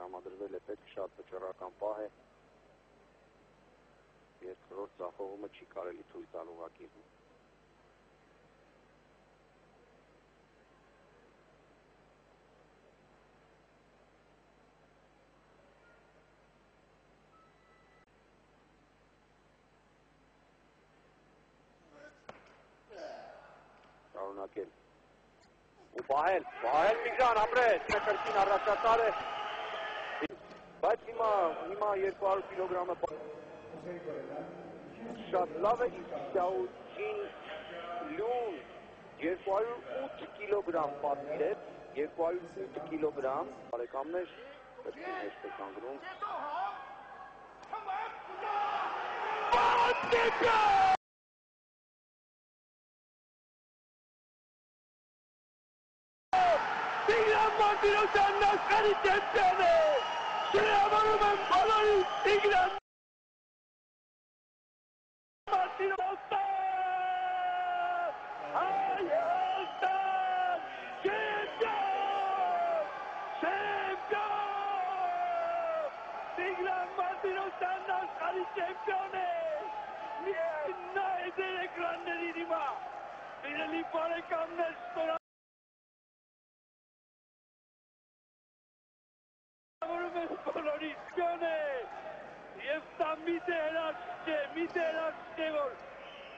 տրամադրվել է պետք, շատ վճռական պահ է։ Երկրորդ ձախողումը չի կարելի թույլ տալ ուղղակի։ Շարունակել։ Ու պահել Միգրան ապրեց, կրկին առաջատար է, բայց հիմա 200 կիլոգրամը շատ լավ է, Սյաուջին Լյուն 208 կիլոգրամ պատվիրեց, 208 կիլոգրամ, բարեկամներ, կրկին հեշտ է կանգնում։ Տիգրան Մարտիրոսյանն աշխարհի չեմպիոն է։ Շնորհավորում եմ բոլորին Տիգրան Մարտիրոսյան։ Հայաստան չեմպիոն։ Տիգրան Մարտիրոսյանն աշխարհի չեմպիոն է։ Միայն նա է ձեր էկրաններին հիմա։ Սիրելի բարեկամներ, Եվ սա մի դերաշք չէ, որ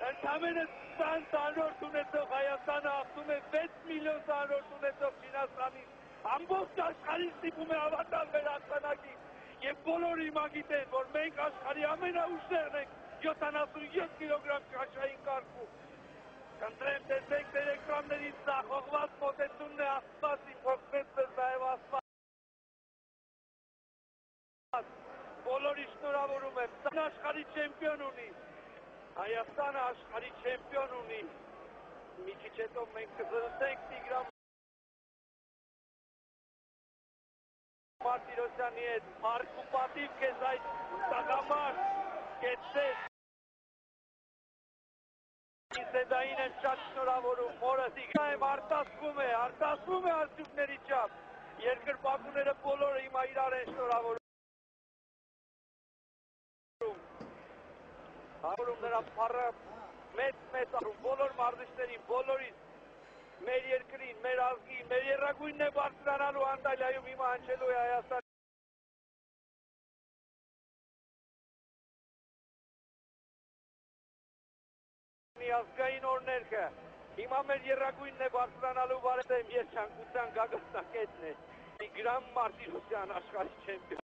ընդամենը 20 տարորդ ունեցող Հայաստանը հաղթում է 6 միլիոն տարորդ ունեցող Չինաստանին, ամբողջ աշխարհին ստիպում է հավատալ մեր հաղթանակին, եւ բոլորը հիմա գիտեն, որ մենք աշխարհի ամենաուժեղն ենք 77 կիլոգրամ քաշային կարգում։ Կընտրեմ տեսեք ձեր էկրաններին ձախողված մոտեցումն է Աստված իմ փոխվեց նաև Աստված։ Բոլորի շնորհավորում եմ, սա աշխարհի չեմպիոն ունի, Հայաստանը աշխարհի չեմպիոն ունի, մի քիչ հետո մենք կզրուցենք Տիգրան Մարտիրոսյանի հետ, Մարկ ու պատիվ քեզ այդ տղամարդ, կեցես, Զեդային եմ շատ շնորհավորում, մորը Տիգրան արտասվում է արդյունքների չափ, երկրպագուները բոլորը հիմա իրար են շնորհավորում։ Հարում նրա փառը մեծ արում, բոլոր մարզիչներին, բոլորին, մեր երկրին, մեր ազգին, մեր եռագույնն է բարձրանալու Անտալիայում հիմա հնչելու է Հայաստանի ազգային օրհներգը, հիմա մեր եռագույնն է բարձրանալու բարեթեմ երջանկության գագաթնակետն է, Տիգրան Մարտիրոսյան աշխարհի չեմպիոն։